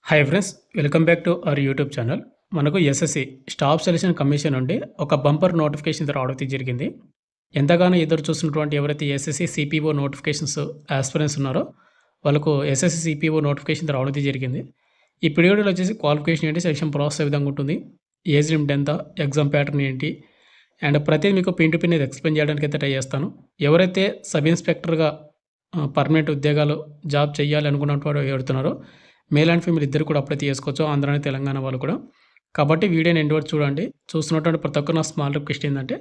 Hi friends, welcome back to our YouTube channel. మనకు SSC staff selection commission నుండి ఒక bumper notification రావడం అయితే జరిగింది. ఎంతగానో ఎదురు చూస్తున్నటువంటి ఎవరైతే ఎస్ఎస్సి సిపిఓ నోటిఫికేషన్స్ ఆస్పిరెంట్స్ ఉన్నారో వాళ్ళకు ఎస్ఎస్సి సిపిఓ నోటిఫికేషన్ రావడం అయితే జరిగింది. ఈ పీరియడ్లో వచ్చేసి క్వాలిఫికేషన్ ఏంటి, సెలక్షన్ ప్రాసెస్ ఏ విధంగా ఉంటుంది, ఏజ్ లిమిట్ ఎంత, ఎగ్జామ్ ప్యాటర్న్ ఏంటి అండ్ ప్రతిదీ మీకు పిన్ టు పిన్ ఎక్స్ప్లెయిన్ చేయడానికి అయితే ట్రై చేస్తాను. ఎవరైతే సబ్ ఇన్స్పెక్టర్గా పర్మనెంట్ ఉద్యోగాలు జాబ్ చేయాలి అనుకున్నట్టు ఎవరుతున్నారో మేల్ అండ్ ఫీమేల్ ఇద్దరు కూడా అప్లై చేసుకోవచ్చు, ఆంధ్ర అండ్ తెలంగాణ వాళ్ళు కూడా. కాబట్టి వీడియోని ఎండ్ వరకు చూడండి. చూస్తున్నటువంటి ప్రతి ఒక్కరు నా స్మాల్ రిక్వెస్ట్ ఏంటంటే,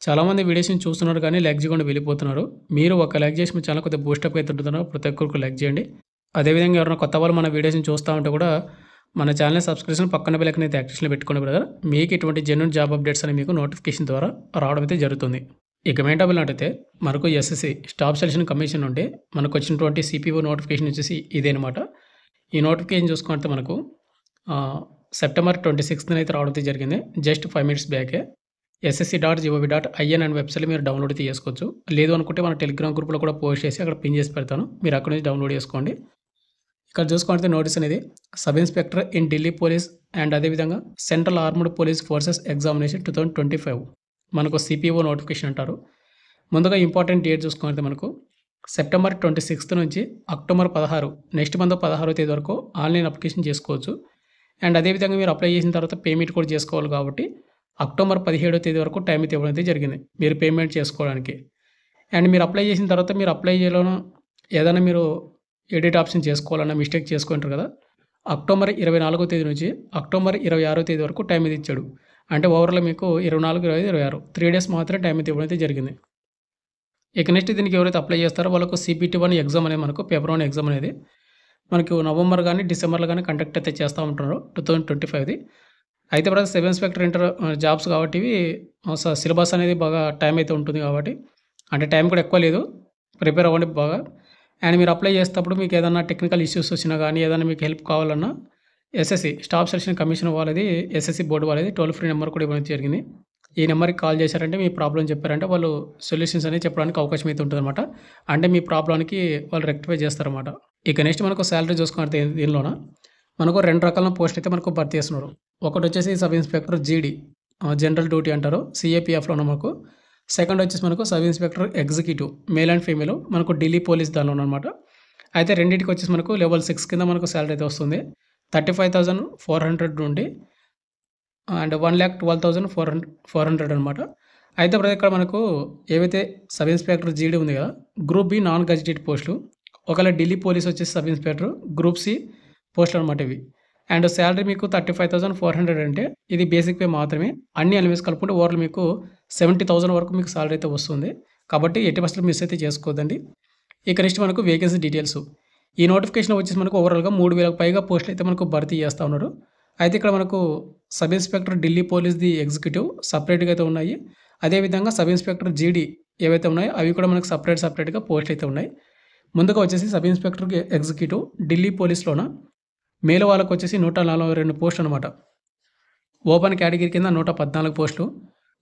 చాలామంది వీడియోస్ని చూస్తున్నారు కానీ లైక్ చేయకుండా వెళ్ళిపోతున్నారు. మీరు ఒక లైక్ చేసి మీ ఛానల్ కొద్దిగా బూస్టప్ అయితే ఉంటున్నారు, ప్రతి ఒక్కరికి లైక్ చేయండి. అదేవిధంగా ఎవరైనా కొత్త వాళ్ళు మన వీడియోస్ని చూస్తూ ఉంటే కూడా మన ఛానల్ సబ్స్క్రిప్షన్ పక్కన బెల్ ఐకాన్ అయితే యాక్టివ్లో పెట్టుకోండి బ్రదర్. మీకు ఇటువంటి జెన్యూన్ జాబ్ అప్డేట్స్ అని మీకు నోటిఫికేషన్ ద్వారా రావడం అయితే జరుగుతుంది. ఇక మెయిన్ టాపిక్ నాటైతే మనకు ఎస్ఎస్సి స్టాఫ్ సెలక్షన్ కమిషన్ నుండి మనకు వచ్చినటువంటి సిపిఓ నోటిఫికేషన్ వచ్చేసి ఇదేనమాట. ఈ నోటిఫికేషన్ చూసుకుంటే మనకు సెప్టెంబర్ 26న అయితే రావడం అయితే జరిగింది. జస్ట్ 5 మినిట్స్ బ్యాకే ssc.gov.in అనే వెబ్సైట్ మీరు డౌన్లోడ్ అయితే చేసుకోవచ్చు. లేదు అనుకుంటే మన టెలిగ్రామ్ గ్రూప్లో కూడా పోస్ట్ చేసి అక్కడ పిన్ చేసి పెడతాను, మీరు అక్కడ నుంచి డౌన్లోడ్ చేసుకోండి. ఇక్కడ చూసుకుంటే నోటీస్ అనేది sub inspector in Delhi police and అదేవిధంగా central armed police forces examination 2025 మనకు సిపిఓ నోటిఫికేషన్ అంటారు. ముందుగా ఇంపార్టెంట్ డేట్ చూసుకుంటే మనకు సెప్టెంబర్ 26 నుంచి అక్టోబర్ 16 నెక్స్ట్ మంత్ 16వ తేదీ వరకు ఆన్లైన్ అప్లికేషన్ చేసుకోవచ్చు. అండ్ అదేవిధంగా మీరు అప్లై చేసిన తర్వాత పేమెంట్ కూడా చేసుకోవాలి కాబట్టి అక్టోబర్ 17వ తేదీ వరకు టైం అయితే ఇవ్వడం అయితే జరిగింది మీరు పేమెంట్ చేసుకోవడానికి. అండ్ మీరు అప్లై చేసిన తర్వాత మీరు అప్లై చేయడం ఏదైనా మీరు ఎడిట్ ఆప్షన్ చేసుకోవాలన్నా మిస్టేక్ చేసుకుంటారు కదా, అక్టోబర్ 24వ తేదీ నుంచి అక్టోబర్ 26వ తేదీ వరకు టైం ఇది ఇచ్చాడు. అంటే ఓవరాల్ మీకు 24, 25, 26 3 డేస్ మాత్రమే టైం అయితే ఇవ్వడం అయితే జరిగింది. ఇక నెక్స్ట్ దీనికి ఎవరైతే అప్లై చేస్తారో వాళ్ళకు CPT-1 ఎగ్జామ్ అనేది మనకు పేపర్ 1 ఎగ్జామ్ అనేది మనకు నవంబర్ కానీ డిసెంబర్లో కానీ కండక్ట్ అయితే చేస్తూ ఉంటారు 2025ది. అయితే ప్రతి సబ్ ఇన్స్పెక్టర్ ఇంటర్ జాబ్స్ కాబట్టి ఇవి సిలబస్ అనేది బాగా టైం అయితే ఉంటుంది కాబట్టి, అంటే టైం కూడా ఎక్కువ లేదు, ప్రిపేర్ అవ్వండి బాగా. అండ్ మీరు అప్లై చేసేటప్పుడు మీకు ఏదైనా టెక్నికల్ ఇష్యూస్ వచ్చినా కానీ ఏదైనా మీకు హెల్ప్ కావాలన్నా ఎస్ఎస్సి స్టాఫ్ సెలక్షన్ కమిషన్ వాళ్ళది ఎస్ఎస్సి బోర్డు వాళ్ళది టోల్ ఫ్రీ నెంబర్ కూడా ఇవ్వడం జరిగింది. ఈ నెంబర్కి కాల్ చేశారంటే మీ ప్రాబ్లం చెప్పారంటే వాళ్ళు సొల్యూషన్స్ అనేది చెప్పడానికి అవకాశం అయితే ఉంటుందన్నమాట. అంటే మీ ప్రాబ్లానికి వాళ్ళు రెక్టిఫై చేస్తారన్నమాట. ఇక నెక్స్ట్ మనకు శాలరీ చూసుకుంటే దీనిలోన మనకు 2 రకాల పోస్ట్ అయితే మనకు భర్తీ చేస్తున్నారు. ఒకటి వచ్చేసి సబ్ ఇన్స్పెక్టర్ జీడీ జనరల్ డ్యూటీ అంటారు సిఏపిఎఫ్లోన మనకు. సెకండ్ వచ్చేసి మనకు sub inspector executive male and female మనకు ఢిల్లీ పోలీస్ దానిలో అనమాట. అయితే రెండింటికి వచ్చేసి మనకు లెవెల్ 6 కింద మనకు శాలరీ అయితే వస్తుంది. 35,400 నుండి అండ్ 1,12,400 అనమాట. అయితే ఇప్పుడు ఇక్కడ మనకు ఏవైతే సబ్ ఇన్స్పెక్టర్ జీడీ ఉంది కదా, గ్రూప్ బి నాన్ గజిటెడ్ పోస్టులు, ఒకవేళ ఢిల్లీ పోలీస్ వచ్చేసి సబ్ ఇన్స్పెక్టర్ గ్రూప్ సి పోస్టులు అనమాట ఇవి. అండ్ శాలరీ మీకు 35,400 అంటే ఇది బేసిక్ పే మాత్రమే, అన్ని అలవెన్స్ కలుపుకుంటే ఓవర్లు మీకు 70,000 వరకు మీకు శాలరీ అయితే వస్తుంది. కాబట్టి 80% మిస్ అయితే చేసుకోవద్దండి. ఇక నెక్స్ట్ మనకు వేకెన్సీ డీటెయిల్స్. ఈ నోటిఫికేషన్ వచ్చేసి మనకు ఓవరాల్గా 3,000కు పైగా పోస్టులు అయితే మనకు భర్తీ చేస్తూ ఉన్నారు. అయితే ఇక్కడ మనకు సబ్ ఇన్స్పెక్టర్ ఢిల్లీ పోలీస్ది ఎగ్జిక్యూటివ్ సపరేట్గా అయితే ఉన్నాయి. అదేవిధంగా సబ్ ఇన్స్పెక్టర్ జీడీ ఏవైతే ఉన్నాయో అవి కూడా మనకు సపరేట్గా పోస్టులు అయితే ఉన్నాయి. ముందుగా వచ్చేసి సబ్ ఇన్స్పెక్టర్ ఎగ్జిక్యూటివ్ ఢిల్లీ పోలీస్లోన మేల్ వాళ్ళకు వచ్చేసి 142 పోస్టులు అనమాట. ఓపెన్ కేటగిరీ కింద 114 పోస్టులు,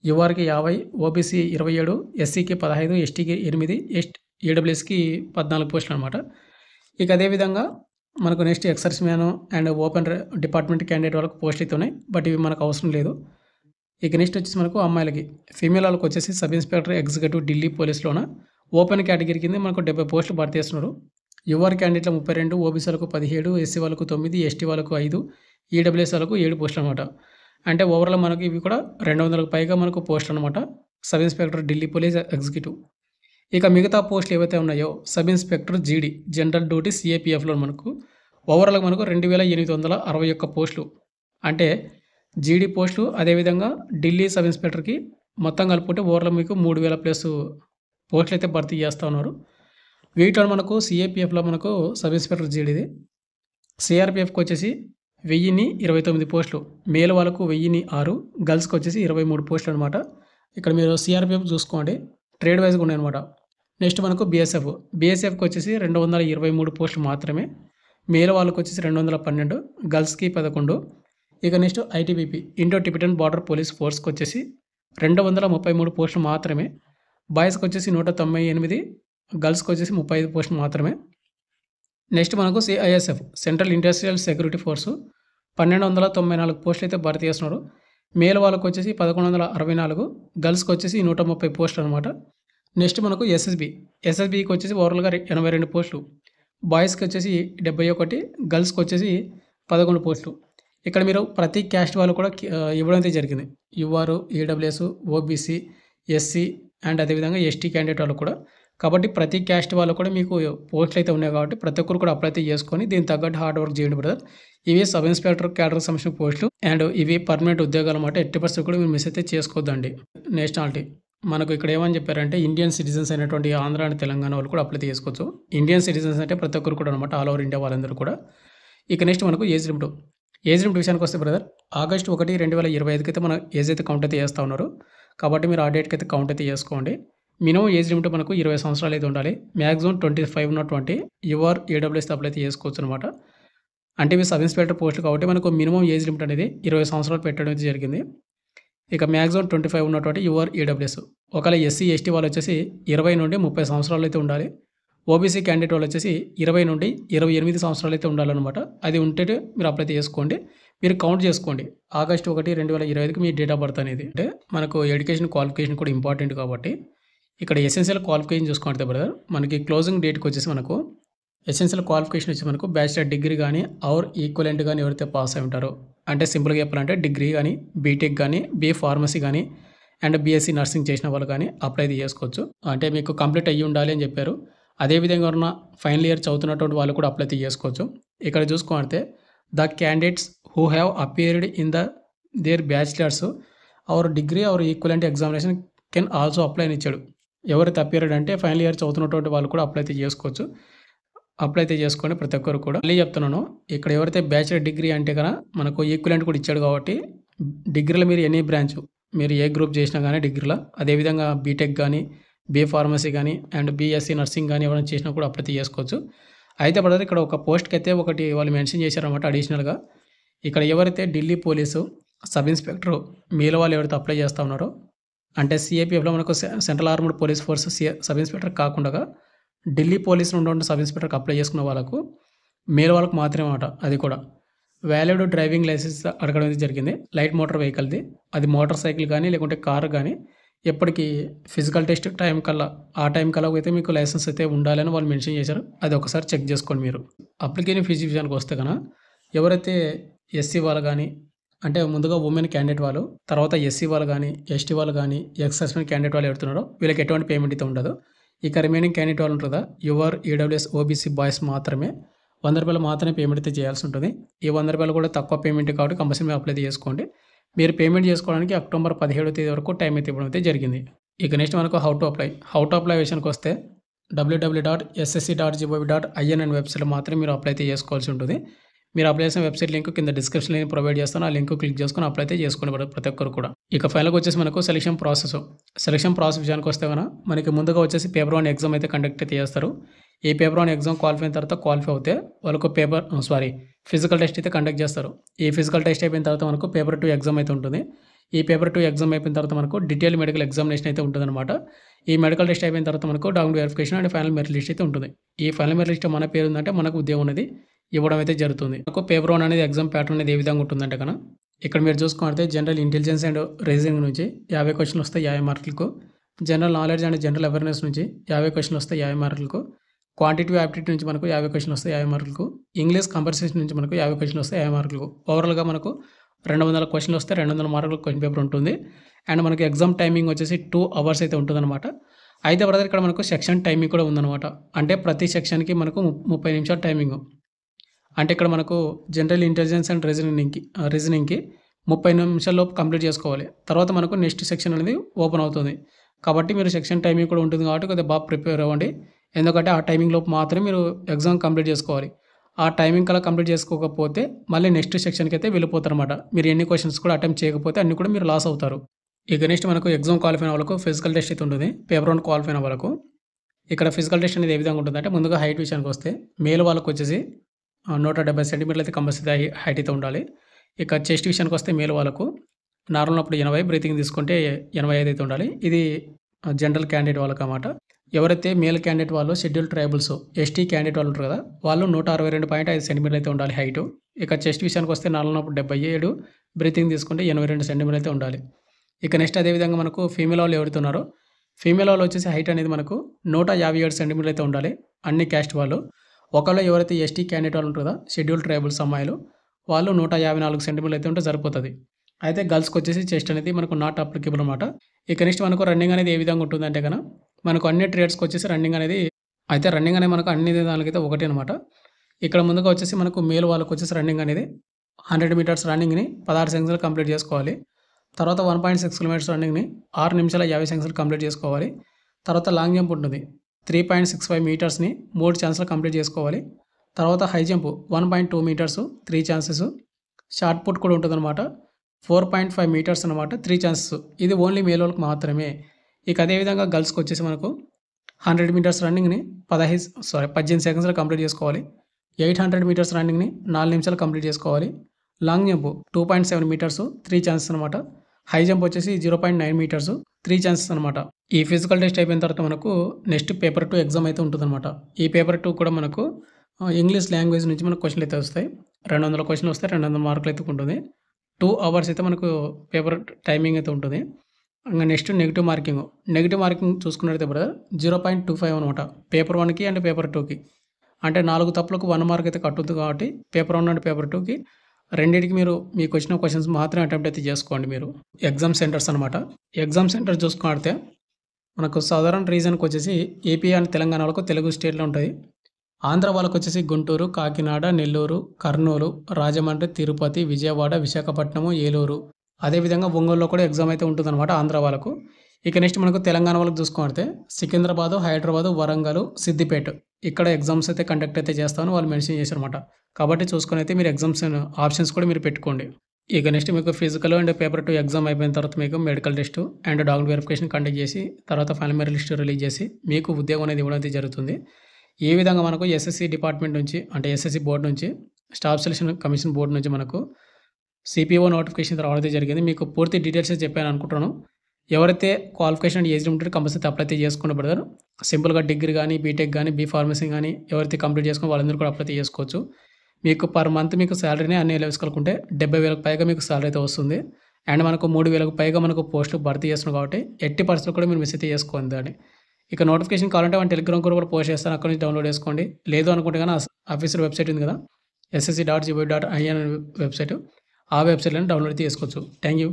యుఆర్కి 50, ఓబీసీ 27, ఎస్సీకి 15, ఎస్టీకి 8, ఈడబ్ల్యూఎస్కి 14 పోస్టులు అనమాట. ఇక అదేవిధంగా మనకు next ఎక్సర్స్ man and open department candidate వాళ్ళకి పోస్ట్ అయితే ఉన్నాయి, బట్ ఇవి మనకు అవసరం లేదు. ఇక నెక్స్ట్ వచ్చేసి మనకు అమ్మాయిలకి ఫీమేల్ వాళ్ళకి వచ్చేసి సబ్ ఇన్స్పెక్టర్ ఎగ్జిక్యూటివ్ ఢిల్లీ పోలీస్లోన ఓపెన్ కేటగిరీ కింద మనకు 70 పోస్టులు భర్తీ చేస్తున్నారు. యువర్ క్యాండిడేట్ల 32, ఓబీసీ వాళ్ళకు 17, ఎస్సీ వాళ్ళకు 9, ఎస్టీ వాళ్ళకు 5, ఈడబ్ల్యూఎస్ వాళ్ళకు 7 పోస్టులు అనమాట. అంటే ఓవరాల్ మనకి ఇవి కూడా 200కు పైగా మనకు పోస్టులు అనమాట sub inspector Delhi police executive. ఇక మిగతా పోస్టులు ఏవైతే ఉన్నాయో సబ్ ఇన్స్పెక్టర్ జీడీ జనరల్ డ్యూటీ సిఏపిఎఫ్లో మనకు ఓవరాల్గా మనకు 2,861 పోస్టులు, అంటే జీడీ పోస్టులు అదేవిధంగా ఢిల్లీ సబ్ ఇన్స్పెక్టర్కి మొత్తం కలుపుకుంటే ఓవరాల్ మీకు 3,000+ పోస్టులు అయితే భర్తీ చేస్తూ ఉన్నారు. వీటిలో మనకు సిఏపిఎఫ్లో మనకు సబ్ ఇన్స్పెక్టర్ జీడీది, సిఆర్పిఎఫ్కి వచ్చేసి 1,029 పోస్టులు, మేల్ వాళ్ళకు 1,006, గర్ల్స్కి వచ్చేసి 23 పోస్టులు అనమాట. ఇక్కడ మీరు సిఆర్పిఎఫ్ చూసుకోండి, ట్రేడ్ వైజ్గా ఉన్నాయన్నమాట. నెక్స్ట్ మనకు బీఎస్ఎఫ్కి వచ్చేసి 223 పోస్టులు మాత్రమే, మేల్ వాళ్ళకు వచ్చేసి 212, గర్ల్స్కి 11. ఇక next ITBP Indo Tibetan border police ఫోర్స్కి వచ్చేసి 233 పోస్టులు మాత్రమే, బాయ్స్కి వచ్చేసి 198, గర్ల్స్కి వచ్చేసి 35 పోస్టులు మాత్రమే. నెక్స్ట్ మనకు CISF central industrial security force 1294 పోస్టులు అయితే భర్తీ చేస్తున్నారు. మేల్ వాళ్ళకి వచ్చేసి 1164, గర్ల్స్కి వచ్చేసి 130 పోస్టులు అనమాట. నెక్స్ట్ మనకు ఎస్ఎస్బికి వచ్చేసి ఓవరాల్గా 82 పోస్టులు, బాయ్స్కి వచ్చేసి 71, గర్ల్స్కి వచ్చేసి 11 పోస్టులు. ఇక్కడ మీరు ప్రతి క్యాస్ట్ వాళ్ళు కూడా ఇవ్వడం అయితే జరిగింది. You are, EWS, OBC, SC and అదేవిధంగా ఎస్టీ క్యాండిడేట్ వాళ్ళు కూడా. కాబట్టి ప్రతి క్యాస్ట్ వాళ్ళు కూడా మీకు పోస్టులు అయితే ఉన్నాయి కాబట్టి ప్రతి ఒక్కరు కూడా అప్లై అయితే చేసుకొని దీనికి తగ్గట్టు హార్డ్ వర్క్ చేయండి బ్రదర్. ఇవి సబ్ ఇన్స్పెక్టర్ క్యాడర్ సంబంధించిన పోస్టులు అండ్ ఇవి పర్మనెంట్ ఉద్యోగాలు అన్నమాట. 80% కూడా మీరు మిస్ అయితే చేసుకోవద్దండి. నేషనాలిటీ మనకు ఇక్కడ ఏమని చెప్పారంటే ఇండియన్ సిటిజన్స్ అయినటువంటి ఆంధ్ర అండ్ తెలంగాణ వాళ్ళు కూడా అప్లై చేసుకోవచ్చు. ఇండియన్ సిటిజన్స్ అంటే ప్రతి ఒక్కరు కూడా అనమాట, ఆల్ ఓవర్ ఇండియా వాళ్ళందరూ కూడా. ఇక నెక్స్ట్ మనకు ఏజ్ లిమిట్ విషయానికి వస్తే బ్రదర్, August 1, 2025 అయితే మన ఏజ్ అయితే కౌంట్ అయితే చేస్తూ ఉన్నారు. కాబట్టి మీరు ఆ డేట్కి అయితే కౌంట్ అయితే చేసుకోండి. మినిమం ఏజ్ లిమిట్ మనకు 20 సంవత్సరాలు అయితే ఉండాలి. Maximum 25 not 20 your EWS apply అయితే చేసుకోవచ్చు అనమాట. అంటే ఇవి సబ్ ఇన్స్పెక్టర్ పోస్టులు కాబట్టి మనకు మినిమం ఏజ్ లిమిట్ అనేది 20 సంవత్సరాలు పెట్టడం అయితే జరిగింది. ఇక మ్యాక్సిమం 25 నాట్ 20 యువర్ ఈడబ్ల్యూఎస్. ఒకవేళ ఎస్సీ ఎస్టీ వాళ్ళు వచ్చేసి 20 నుండి 30 సంవత్సరాలు అయితే ఉండాలి. ఓబీసీ క్యాండిడేట్ వాళ్ళు వచ్చేసి 20 నుండి 28 సంవత్సరాలు అయితే ఉండాలన్నమాట. అది ఉంటే మీరు అప్లై చేసుకోండి. మీరు కౌంట్ చేసుకోండి. August 1, 2025కి మీ డేట్ ఆఫ్ బర్త్ అనేది. అంటే మనకు ఎడ్యుకేషన్ క్వాలిఫికేషన్ కూడా ఇంపార్టెంట్ కాబట్టి ఇక్కడ ఎసెన్షియల్ క్వాలిఫికేషన్ చూసుకుంటే బ్రదర్, మనకి క్లోజింగ్ డేట్కి వచ్చేసి మనకు ఎసెన్షియల్ క్వాలిఫికేషన్ వచ్చి మనకు బ్యాచిలర్ డిగ్రీ కానీ ఆర్ ఈక్వలెంట్ కానీ ఎవరైతే పాస్ అయి ఉంటారో, అంటే సింపుల్గా చెప్పాలంటే డిగ్రీ కానీ బీటెక్ కానీ ఫార్మసీ కానీ అండ్ బీఎస్సీ నర్సింగ్ చేసిన వాళ్ళు కానీ అప్లై చేసుకోవచ్చు. అంటే మీకు కంప్లీట్ అయ్యి ఉండాలి అని చెప్పారు. అదేవిధంగా ఉన్న ఫైనల్ ఇయర్ చదువుతున్నటువంటి వాళ్ళు కూడా అప్లై చేసుకోవచ్చు. ఇక్కడ చూసుకుంటే the candidates who have appeared in there bachelors are degree or equivalent examination can also apply అని ఇచ్చాడు. ఎవరైతే అపియర్డ్ అంటే ఫైనల్ ఇయర్ చదువుతున్నటువంటి వాళ్ళు కూడా అప్లై చేసుకోవచ్చు. అప్లై చేసుకోండి ప్రతి ఒక్కరు కూడా. మళ్ళీ చెప్తున్నాను, ఇక్కడ ఎవరైతే బ్యాచిలర్ డిగ్రీ అంటే కన్నా మనకు ఈక్వలెంట్ కూడా ఇచ్చాడు కాబట్టి డిగ్రీలో మీరు ఎనీ బ్రాంచ్ మీరు ఏ గ్రూప్ చేసినా కానీ డిగ్రీలో, అదేవిధంగా బీటెక్ కానీ ఫార్మసీ కానీ అండ్ బీఎస్సీ నర్సింగ్ కానీ ఎవరైనా చేసినా కూడా అప్లై చేసుకోవచ్చు. అయితే బ్రదర్ ఇక్కడ ఒక పోస్ట్కి అయితే ఒకటి వాళ్ళు మెన్షన్ చేశారన్నమాట అడిషనల్గా. ఇక్కడ ఎవరైతే ఢిల్లీ పోలీసు సబ్ ఇన్స్పెక్టర్ మీలో వాళ్ళు ఎవరైతే అప్లై చేస్తూ ఉన్నారో, అంటే సిఏపిఎఫ్లో మనకు central armed police force sub inspector కాకుండా ఢిల్లీ పోలీసులో ఉన్నటువంటి సబ్ ఇన్స్పెక్టర్కి అప్లై చేసుకున్న వాళ్ళకు మేల్ వాళ్ళకు మాత్రమే అన్నమాట. అది కూడా వ్యాలిడ్ డ్రైవింగ్ లైసెన్స్ అడగడం అయితే జరిగింది. లైట్ మోటార్ వెహికల్ది, అది మోటార్ సైకిల్ కానీ లేకుంటే కారు కానీ ఎప్పటికీ ఫిజికల్ టెస్ట్ ఆ టైం కల్లా అయితే మీకు లైసెన్స్ అయితే ఉండాలని వాళ్ళు మెన్షన్ చేశారు. అది ఒకసారి చెక్ చేసుకోండి మీరు. అప్లికేషన్ ఫీజు విషయానికి వస్తే కన్నా ఎవరైతే ఎస్సీ వాళ్ళు కానీ, అంటే ముందుగా ఉమెన్ క్యాండిడేట్ వాళ్ళు, తర్వాత ఎస్సీ వాళ్ళు కానీ ఎస్టీ వాళ్ళు కానీ ఎక్స్ సర్వీస్మెన్ క్యాండిడేట్ వాళ్ళు ఎవరుతున్నారో వీళ్ళకి ఎటువంటి పేమెంట్ అయితే ఉండదు. ఇక రిమైనింగ్ క్యాండిడేట్ వాళ్ళు ఉంటుందా యువర్ ఈడబ్ల్యూఎస్ ఓబీసీ బాయ్స్ మాత్రమే 100 రూపాయలు మాత్రమే పేమెంట్ అయితే చేయాల్సి ఉంటుంది. ఈ 100 రూపాయలు కూడా తక్కువ పేమెంట్ కాబట్టి కంపల్సరీ అప్లై చేసుకోండి. మీరు పేమెంట్ చేసుకోవడానికి అక్టోబర్ 17వ తేదీ వరకు టైం అయితే ఇవ్వడం అయితే జరిగింది. ఇక నెక్స్ట్ మనకు హౌ టు అప్లై విషయానికి వస్తే www.ssc.gov.in అనే వెబ్సైట్లో మాత్రమే మీరు అప్లై అయితే చేసుకోవాల్సి ఉంటుంది. మీరు అప్లై చేసిన వెబ్సైట్ లింక్ కింద డిస్క్రిప్షన్ లింక్ ప్రొవైడ్ చేస్తాను. ఆ లింక్ క్లిక్ చేసుకుని అప్లై అయితే చేసుకుని ప్రతి ఒక్కరు కూడా. ఇక ఫైనల్గా వచ్చేసి మనకు సెలక్షన్ ప్రాసెస్ విషయానికి వస్తే కన్నా మనకి ముందుగా వచ్చేసి పేపర్ 1 ఎగ్జామ్ అయితే కండక్ట్ అయితే చేస్తారు. ఈ పేపర్ 1 ఎగ్జామ్ క్వాలిఫై అయిన తర్వాత క్వాలిఫై అవుతే వాళ్ళకు ఫిజికల్ టెస్ట్ అయితే కండక్ట్ చేస్తారు. ఈ ఫిజికల్ టెస్ట్ అయిపోయిన తర్వాత మనకు పేపర్ 2 ఎగ్జామ్ అయితే ఉంటుంది. ఈ పేపర్ 2 ఎగ్జామ్ అయిపోయిన తర్వాత మనకు డీటెయిల్ మెడికల్ ఎగ్జామినేషన్ అయితే ఉంటుందన్నమాట. ఈ మెడికల్ టెస్ట్ అయిపోయిన తర్వాత మనకు document verification and final merit list అయితే ఉంటుంది. ఈ ఫైనల్ మెరిట్ లిస్ట్ మన పేరు ఉందంటే మనకు ఉద్యోగం అనేది ఇవ్వడం అయితే జరుగుతుంది. మనకు పేపర్ 1 అనేది ఎగ్జామ్ ప్యాటర్న్ అనేది ఏ విధంగా ఉంటుందంటే కన్నా ఇక్కడ మీరు చూసుకుంటే జనరల్ ఇంటెలిజెన్స్ అండ్ రీజనింగ్ నుంచి 50 క్వశ్చన్లు వస్తాయి 50 మార్కులకు. General knowledge and general awareness నుంచి 50 క్వశ్చన్లు వస్తాయి 50 మార్కులకు. క్వాంటిటివ్ యాప్టిట్యూడ్ నుంచి మనకు 50 క్వశ్చన్లు వస్తాయి 50 మార్కులకు. ఇంగ్లీష్ కంపర్సేషన్ నుంచి మనకు 50 క్వశ్చన్లు వస్తాయి 50 మార్కులకు. ఓవరాల్గా మనకు 200 క్వశ్చన్లు వస్తే 200 మార్కులకు క్వశ్చన్ పేపర్ ఉంటుంది. అండ్ మనకి ఎగ్జామ్ టైమింగ్ వచ్చేసి 2 అవర్స్ అయితే ఉంటుందన్నమాట. అయితే బ్రదర్ ఇక్కడ మనకు సెక్షన్ టైమింగ్ కూడా ఉందన్నమాట. అంటే ప్రతి సెక్షన్కి మనకు 30 నిమిషాల టైమింగ్. అంటే ఇక్కడ మనకు జనరల్ ఇంటెలిజెన్స్ అండ్ రీజనింగ్కి 30 నిమిషాల్లోపు కంప్లీట్ చేసుకోవాలి. తర్వాత మనకు నెక్స్ట్ సెక్షన్ అనేది ఓపెన్ అవుతుంది. కాబట్టి మీరు సెక్షన్ టైమింగ్ కూడా ఉంటుంది కాబట్టి కొద్దిగా బాగా ప్రిపేర్ అవ్వండి. ఎందుకంటే ఆ టైమింగ్ లోపు మాత్రమే మీరు ఎగ్జామ్ కంప్లీట్ చేసుకోవాలి. ఆ టైమింగ్ కల్లా కంప్లీట్ చేసుకోకపోతే మళ్ళీ నెక్స్ట్ సెక్షన్కి అయితే వెళ్ళిపోతారన్నమాట. మీరు ఎన్ని క్వశ్చన్స్ కూడా అటెంప్ట్ చేయకపోతే అన్ని కూడా మీరు లాస్ అవుతారు. ఇక నెక్స్ట్ మనకు ఎగ్జామ్ క్వాలిఫై అయిన వాళ్ళకు ఫిజికల్ టెస్ట్ అయితే ఉంటుంది. పేపర్ 1 క్వాలిఫై అయిన వాళ్ళకు ఇక్కడ ఫిజికల్ టెస్ట్ అనేది ఏ విధంగా ఉంటుందంటే ముందుగా హైట్ విషయానికి వస్తే మేల్ వాళ్ళకు వచ్చేసి 170 సెంటీమీటర్లు అయితే కంపల్సరీ హైట్ అయితే ఉండాలి. ఇక చెస్ట్ విషయానికి వస్తే మేల్ వాళ్ళకు నార్మల్ అప్పుడు 80, బ్రీతింగ్ తీసుకుంటే 85 అయితే ఉండాలి. ఇది జనరల్ క్యాండిడేట్ వాళ్ళకి అన్నమాట. ఎవరైతే మేల్ క్యాండిడేట్ వాళ్ళు షెడ్యూల్ ట్రైబల్స్ ఎస్టీ క్యాండిడేట్ వాళ్ళు ఉంటారు కదా, వాళ్ళు 162.5 సెంటీమీటర్లు అయితే ఉండాలి హైటు. ఇక చెస్ట్ విషయానికి వస్తే 4'77", బ్రీతింగ్ తీసుకుంటే 82 సెంటీమీటర్లు అయితే ఉండాలి. ఇక నెక్స్ట్ అదేవిధంగా మనకు ఫీమేల్ వాళ్ళు ఎవరైతే ఉన్నారో, ఫీమేల్ వాళ్ళు వచ్చేసి హైట్ అనేది మనకు 157 సెంటీమీటర్లు అయితే ఉండాలి అన్ని క్యాస్ట్ వాళ్ళు. ఒకవేళ ఎవరైతే ఎస్టీ క్యాండిడేట్ వాళ్ళు ఉంటారు కదా, షెడ్యూల్ ట్రైబల్స్ అమ్మాయిలు, వాళ్ళు 154 సెంటీమీటర్లు అయితే ఉంటే సరిపోతుంది. అయితే గర్ల్స్కి వచ్చేసి చెస్ట్ అనేది మనకు నాట్ అప్లికేబుల్ అనమాట. ఇక నెక్స్ట్ మనకు రన్నింగ్ అనేది ఏ విధంగా ఉంటుందంటే కనుక, మనకు అన్ని ట్రేడ్స్కి వచ్చేసి రన్నింగ్ అనేది మనకు అన్ని దానికైతే ఒకటి అనమాట. ఇక్కడ ముందుగా వచ్చేసి మనకు మేల్ వాళ్ళకి వచ్చేసి రన్నింగ్ అనేది 100 మీటర్స్ రన్నింగ్ని 16 సెకండ్స్లో కంప్లీట్ చేసుకోవాలి. తర్వాత 1.6 కిలోమీటర్స్ రన్నింగ్ని 6 నిమిషాల 50 సెకండ్స్లో కంప్లీట్ చేసుకోవాలి. తర్వాత లాంగ్ జంప్ ఉంటుంది 3.65 మీటర్స్ని 3 ఛాన్స్లో కంప్లీట్ చేసుకోవాలి. తర్వాత high jump 1.2 metres 3 chances. Shot put కూడా ఉంటుందన్నమాట 4.5 మీటర్స్ అనమాట 3 ఛాన్సెస్. ఇది ఓన్లీ మేల్ వాళ్ళకి మాత్రమే. ఇక అదేవిధంగా గర్ల్స్కి వచ్చేసి మనకు 100 మీటర్స్ రన్నింగ్ని 18 సెకండ్స్లో కంప్లీట్ చేసుకోవాలి. 800 మీటర్స్ రన్నింగ్ని 4 నిమిషాలు కంప్లీట్ చేసుకోవాలి. లాంగ్ జంప్ 2.7 మీటర్స్ 3 ఛాన్సెస్ అనమాట. హై జంప్ వచ్చేసి 0.9 మీటర్స్ 3 ఛాన్సెస్ అనమాట. ఈ ఫిజికల్ టెస్ట్ అయిపోయిన తర్వాత మనకు నెక్స్ట్ పేపర్ 2 ఎగ్జామ్ అయితే ఉంటుందన్నమాట. ఈ పేపర్ 2 కూడా మనకు ఇంగ్లీష్ లాంగ్వేజ్ నుంచి మనకు క్వశ్చన్లు అయితే వస్తాయి. 200 క్వశ్చన్లు వస్తాయి, 200 మార్కులు అయితే ఉంటుంది. 2 అవర్స్ అయితే మనకు పేపర్ టైమింగ్ అయితే ఉంటుంది. ఇంకా నెక్స్ట్ నెగిటివ్ మార్కింగ్ చూసుకున్నట్లయితే బ్రదర్ 0.25 అనమాట పేపర్ 1కి అండ్ పేపర్ 2కి. అంటే 4 తప్పులకు 1 మార్క్ అయితే కట్టుద్ది కాబట్టి పేపర్ 1 అండ్ పేపర్ 2కి రెండింటికి మీకు వచ్చిన క్వశ్చన్స్ మాత్రమే అటెంప్ట్ అయితే చేసుకోండి మీరు. ఎగ్జామ్ సెంటర్స్ అనమాట. ఎగ్జామ్ సెంటర్ చూసుకుంటే మనకు సదరన్ రీజన్కి వచ్చేసి ఏపీ అండ్ తెలంగాణ వాళ్ళకు తెలుగు స్టేట్లో ఉంటుంది. ఆంధ్ర వాళ్ళకు వచ్చేసి గుంటూరు, కాకినాడ, నెల్లూరు, కర్నూలు, రాజమండ్రి, తిరుపతి, విజయవాడ, విశాఖపట్నము, ఏలూరు, అదేవిధంగా ఒంగోలులో కూడా ఎగ్జామ్ అయితే ఉంటుందన్నమాట ఆంధ్ర వాళ్ళకు. ఇక నెక్స్ట్ మనకు తెలంగాణ వాళ్ళకి చూసుకుంటే సికింద్రాబాదు, హైదరాబాదు, వరంగల్, సిద్దిపేట ఇక్కడ ఎగ్జామ్స్ అయితే కండక్ట్ అయితే చేస్తామని వాళ్ళు మెన్షన్ చేశారన్నమాట. కాబట్టి చూసుకొని అయితే మీరు ఎగ్జామ్స్ ఆప్షన్స్ కూడా మీరు పెట్టుకోండి. ఇక నెక్స్ట్ మీకు ఫిజికల్ అండ్ పేపర్ 2 ఎగ్జామ్ అయిపోయిన తర్వాత మీకు medical test and document verification conduct చేసి తర్వాత ఫైనల్ మెరిట్ లిస్ట్ రిలీజ్ చేసి మీకు ఉద్యోగం అనేది ఇవ్వడం అయితే జరుగుతుంది. ఈ విధంగా మనకు ఎస్ఎస్సి డిపార్ట్మెంట్ నుంచి అంటే ఎస్ఎస్సి బోర్డు నుంచి స్టాఫ్ సెలక్షన్ కమిషన్ బోర్డు నుంచి మనకు సిపిఓ నోటిఫికేషన్ రావడం జరిగింది. మీకు పూర్తి డీటెయిల్స్ చెప్పాను అనుకుంటున్నాను. ఎవరైతే qualification and age limited compulsory apply అయితే చేసుకోండి బ్రదర్. సింపుల్గా డిగ్రీ కానీ, బీటెక్ కానీ, బీ ఫార్మసీ కానీ ఎవరైతే కంప్లీట్ చేసుకుని వాళ్ళందరూ కూడా అప్లై చేసుకోవచ్చు. మీకు పర్ మంత్ మీకు శాలరీనే అన్ని లెవెల్స్ కలుపుకుంటే 70,000కు పైగా మీకు శాలరీ అయితే వస్తుంది. అండ్ మనకు 3,000కు పైగా మనకు పోస్టులు భర్తీ చేస్తున్నాం కాబట్టి ఎట్టి పరిస్థితులు కూడా మీరు మిస్ అయితే చేసుకోండి దాన్ని. ఇక నోటిఫికేషన్ కావాలంటే మన టెలిగ్రామ్ కూడా పోస్ట్ చేస్తాను, అక్కడ నుంచి డౌన్లోడ్ చేసుకోండి. లేదు అనుకుంటే కానీ ఆఫీసర్ వెబ్సైట్ ఉంది కదా, ssc.gov.in వెబ్సైట్, ఆ వెబ్సైట్లను డౌన్లోడ్ అయితే చేసుకోవచ్చు. Thank you.